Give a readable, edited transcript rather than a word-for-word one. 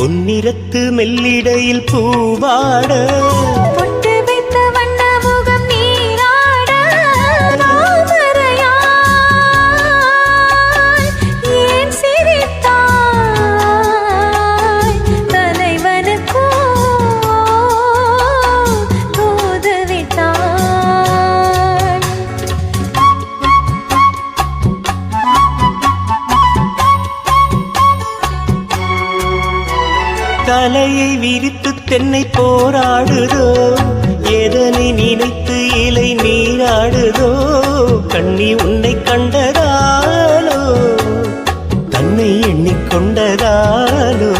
பொன்னிறத்து மெல்லிடையில் பூவாட பொட்டு வைத்த வண்ண முகம் நீராட தாமரையாய் ஏன் சிரித்தாய் தலைவனுக்கோ தூதுவிட்டாய் தலையை விரித்து தென்னை போராடுதோ எதனை நினைத்து இலை நீராடுதோ கண்ணி உன்னை கண்டதாலோ தன்னை எண்ணிக்கொண்டதாலோ